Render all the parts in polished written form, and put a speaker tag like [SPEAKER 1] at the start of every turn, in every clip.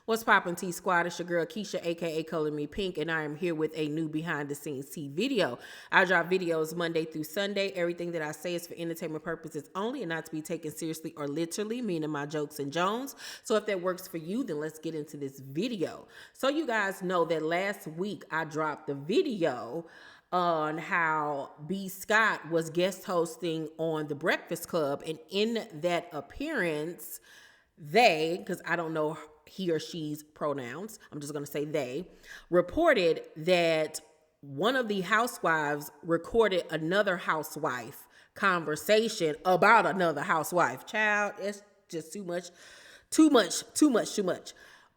[SPEAKER 1] What's poppin' T Squad? It's your girl Keisha, aka Color Me Pynk, and I am here with a new behind the scenes tea video. I drop videos Monday through Sunday. Everything that I say is for entertainment purposes only and not to be taken seriously or literally, meaning my jokes and jones. So if that works for you, then let's get into this video. So you guys know that last week I dropped the video on how B. Scott was guest hosting on The Breakfast Club, and in that appearance, they, because I don't know he or she's pronouns, I'm just going to say they, reported that one of the housewives recorded another housewife conversation about another housewife. Child, it's just too much.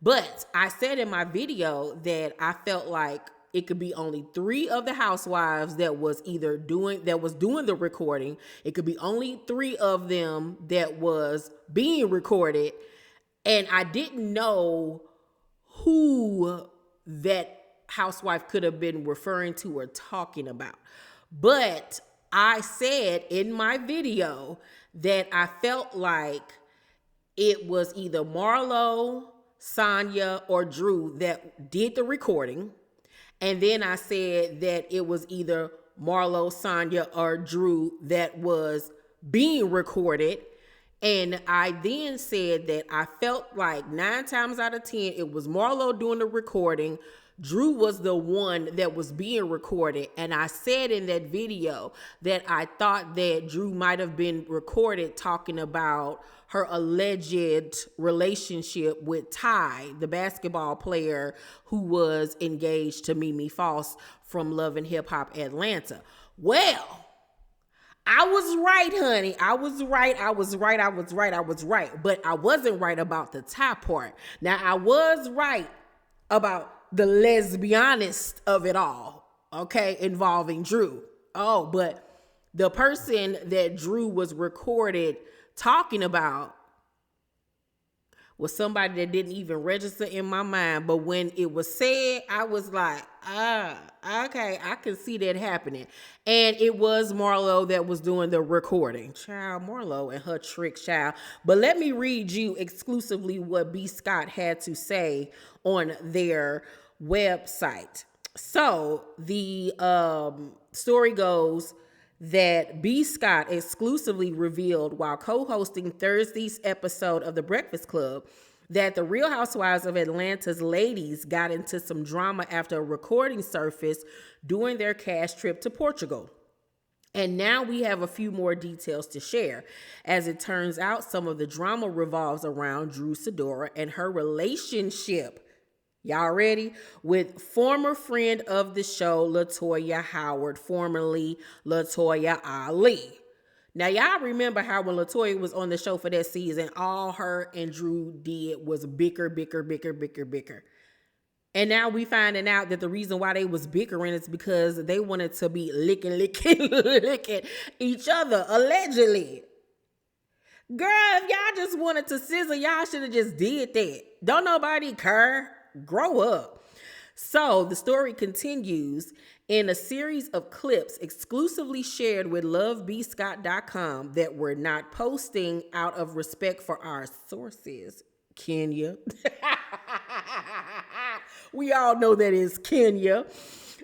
[SPEAKER 1] But I said in my video that I felt like it could be only 3 of the housewives that was doing the recording. It could be only 3 of them that was being recorded. And I didn't know who that housewife could have been referring to or talking about. But I said in my video that I felt like it was either Marlo, Sonya, or Drew that did the recording. And then I said that it was either Marlo, Sonya, or Drew that was being recorded. And I then said that I felt like 9 times out of 10, it was Marlo doing the recording. Drew was the one that was being recorded. And I said in that video that I thought that Drew might have been recorded talking about her alleged relationship with Ty, the basketball player who was engaged to Mimi Foss from Love and Hip Hop Atlanta. Well, I was right, honey. I was right. But I wasn't right about the top part. Now, I was right about the lesbianist of it all, okay, involving Drew. Oh, but the person that Drew was recorded talking about was somebody that didn't even register in my mind. But when it was said, I was like, okay, I can see that happening. And it was Marlo that was doing the recording. Child, Marlo and her tricks, child. But let me read you exclusively what B. Scott had to say on their website. So the story goes that B. Scott exclusively revealed while co-hosting Thursday's episode of The Breakfast Club that the Real Housewives of Atlanta's ladies got into some drama after a recording surfaced during their cash trip to Portugal. And now we have a few more details to share. As it turns out, some of the drama revolves around Drew Sidora and her relationship, y'all ready? With former friend of the show, Latoya Howard, formerly Latoya Ali. Now, y'all remember how when Latoya was on the show for that season, all her and Drew did was bicker. And now we finding out that the reason why they was bickering is because they wanted to be licking each other, allegedly. Girl, if y'all just wanted to sizzle, y'all should have just did that. Don't nobody care. Grow up. So the story continues in a series of clips exclusively shared with lovebscott.com that we're not posting out of respect for our sources. Kenya. We all know that is Kenya.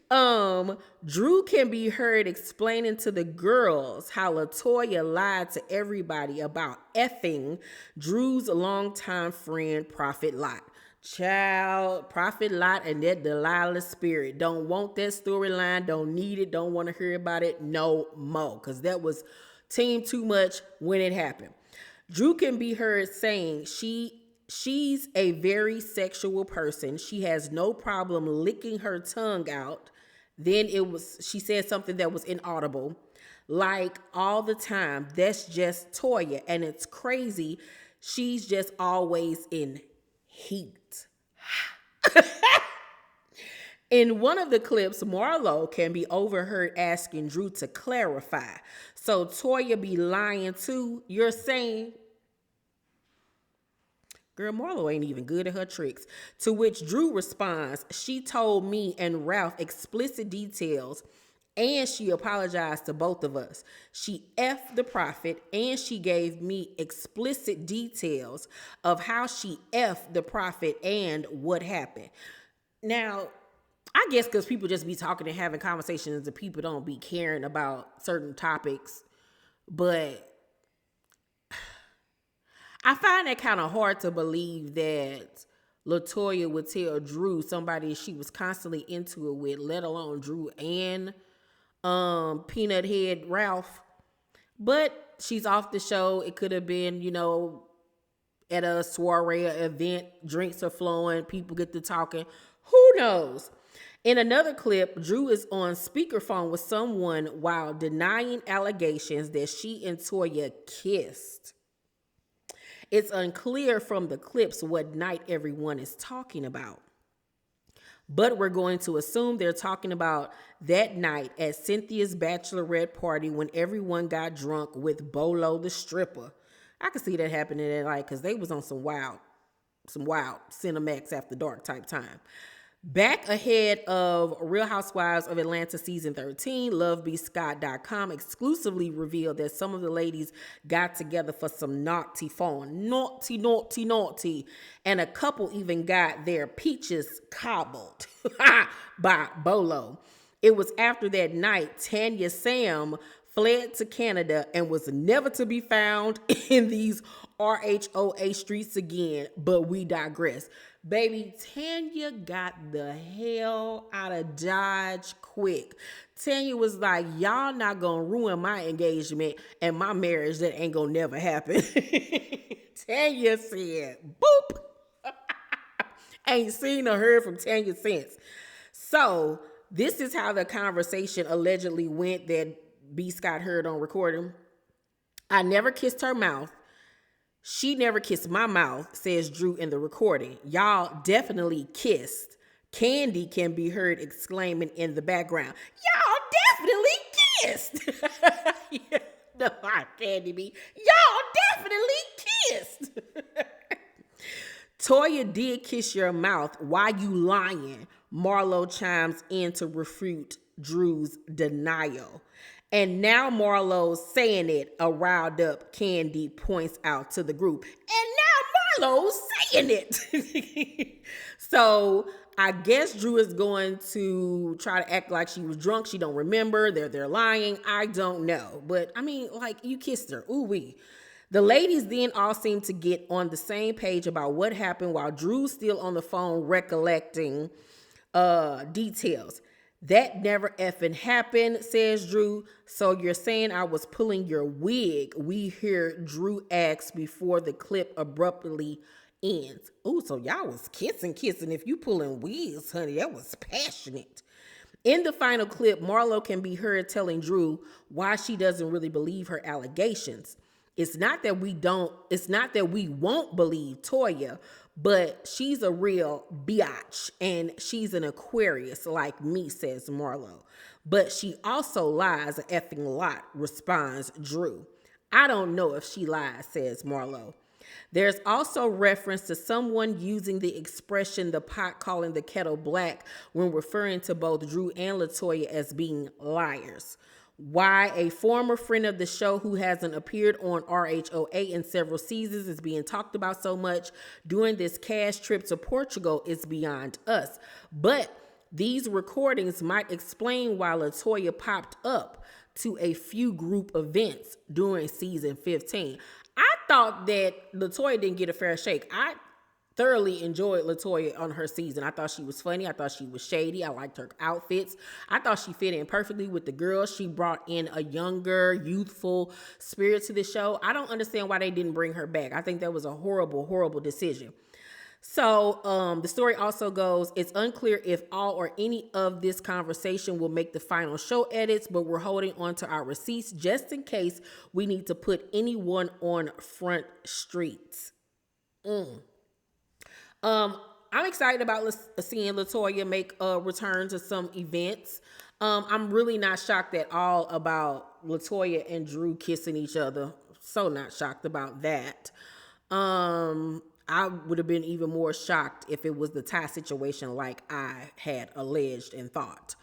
[SPEAKER 1] Drew can be heard explaining to the girls how Latoya lied to everybody about effing Drew's longtime friend, Prophet Lot. Child, Prophet Lot and that Delilah spirit. Don't want that storyline, don't need it, don't want to hear about it no more. Because that was team too much when it happened. Drew can be heard saying she's a very sexual person. She has no problem licking her tongue out. Then she said something that was inaudible. Like all the time, that's just Toya. And it's crazy. She's just always in heat. In one of the clips, Marlo can be overheard asking Drew to clarify. So Toya be lying too, you're saying? Girl, Marlo ain't even good at her tricks. To which Drew responds, she told me and Ralph explicit details And she apologized to both of us. She effed the prophet and she gave me explicit details of how she effed the prophet and what happened. Now, I guess because people just be talking and having conversations and people don't be caring about certain topics. But I find that kind of hard to believe that Latoya would tell Drew, somebody she was constantly into it with, let alone Drew and Peanut Head Ralph. But she's off the show. It could have been, at a soiree event, drinks are flowing, people get to talking. Who knows? In another clip, Drew is on speakerphone with someone while denying allegations that she and Toya kissed. It's unclear from the clips what night everyone is talking about. But we're going to assume they're talking about that night at Cynthia's bachelorette party when everyone got drunk with Bolo the stripper. I could see that happening that night because they was on some wild Cinemax After Dark type time. Back ahead of Real Housewives of Atlanta season 13, LoveBScott.com exclusively revealed that some of the ladies got together for some naughty fun. Naughty. And a couple even got their peaches cobbled by Bolo. It was after that night, Tanya Sam fled to Canada and was never to be found in these RHOA streets again, but we digress. Baby, Tanya got the hell out of Dodge quick. Tanya was like, y'all not gonna ruin my engagement and my marriage that ain't gonna never happen. Tanya said, boop. Ain't seen or heard from Tanya since. So this is how the conversation allegedly went that B. Scott heard on recording. I never kissed her mouth. She never kissed my mouth, says Drew in the recording. Y'all definitely kissed. Candy can be heard exclaiming in the background. Y'all definitely kissed. Yeah, no, Candy be. Y'all definitely kissed. Toya did kiss your mouth. Why you lying? Marlo chimes in to refute Drew's denial. And now Marlo's saying it, a riled up Candy points out to the group. And now Marlo's saying it. So I guess Drew is going to try to act like she was drunk. She don't remember. They're lying. I don't know. But I mean, like, you kissed her. Ooh wee. The ladies then all seem to get on the same page about what happened while Drew's still on the phone recollecting details. That never effing happened, says Drew. So you're saying I was pulling your wig? We hear Drew ask before the clip abruptly ends. Ooh, so y'all was kissing. If you pulling wigs, honey, that was passionate. In the final clip, Marlo can be heard telling Drew why she doesn't really believe her allegations. It's not that we won't believe Toya, but she's a real biatch and she's an Aquarius like me, says Marlo. But she also lies a effing lot, responds Drew. I don't know if she lies, says Marlo. There's also reference to someone using the expression the pot calling the kettle black when referring to both Drew and Latoya as being liars. Why a former friend of the show who hasn't appeared on RHOA in several seasons is being talked about so much during this cash trip to Portugal is beyond us. But these recordings might explain why Latoya popped up to a few group events during season 15. I thought that Latoya didn't get a fair shake. I thoroughly enjoyed Latoya on her season. I thought she was funny. I thought she was shady. I liked her outfits. I thought she fit in perfectly with the girls. She brought in a younger, youthful spirit to the show. I don't understand why they didn't bring her back. I think that was a horrible, horrible decision. So the story also goes, it's unclear if all or any of this conversation will make the final show edits, but we're holding on to our receipts just in case we need to put anyone on front streets. I'm excited about seeing Latoya make a return to some events. I'm really not shocked at all about Latoya and Drew kissing each other. So not shocked about that. I would have been even more shocked if it was the Ty situation like I had alleged and thought.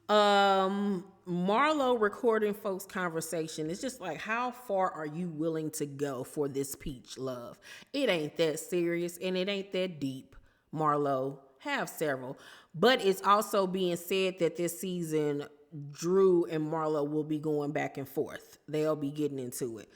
[SPEAKER 1] Marlo recording folks' conversation. It's just like, how far are you willing to go for this peach love? It ain't that serious and it ain't that deep. Marlo, have several. But it's also being said that this season, Drew and Marlo will be going back and forth. They'll be getting into it.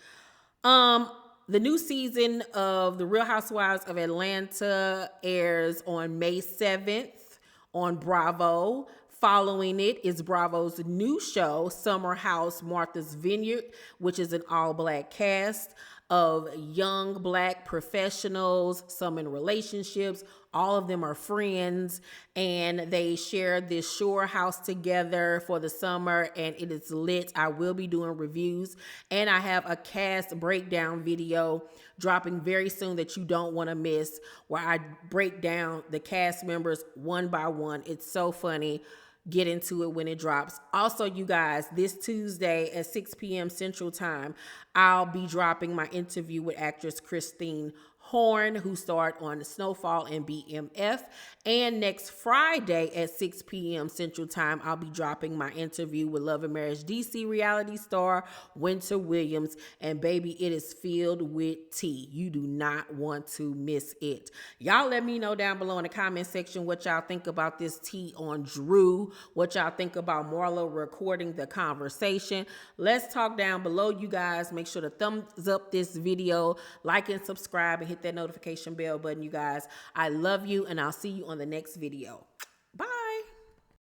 [SPEAKER 1] Um, the new season of The Real Housewives of Atlanta airs on May 7th on Bravo. Following it is Bravo's new show, Summer House Martha's Vineyard, which is an all-black cast of young black professionals, some in relationships. All of them are friends, and they share this shore house together for the summer, and it is lit. I will be doing reviews, and I have a cast breakdown video dropping very soon that you don't want to miss, where I break down the cast members one by one. It's so funny. Get into it when it drops. Also, you guys, this Tuesday at 6 p.m. Central Time, I'll be dropping my interview with actress Christine Horn, who starred on Snowfall and BMF. And next Friday at 6 p.m. Central Time, I'll be dropping my interview with Love and Marriage DC reality star Winter Williams. And baby, it is filled with tea. You do not want to miss it. Y'all let me know down below in the comment section what y'all think about this tea on Drew, what y'all think about Marlo recording the conversation. Let's talk down below, you guys. Make sure to thumbs up this video, like and subscribe, and hit that notification bell button, you guys. I love you, and I'll see you on the next video.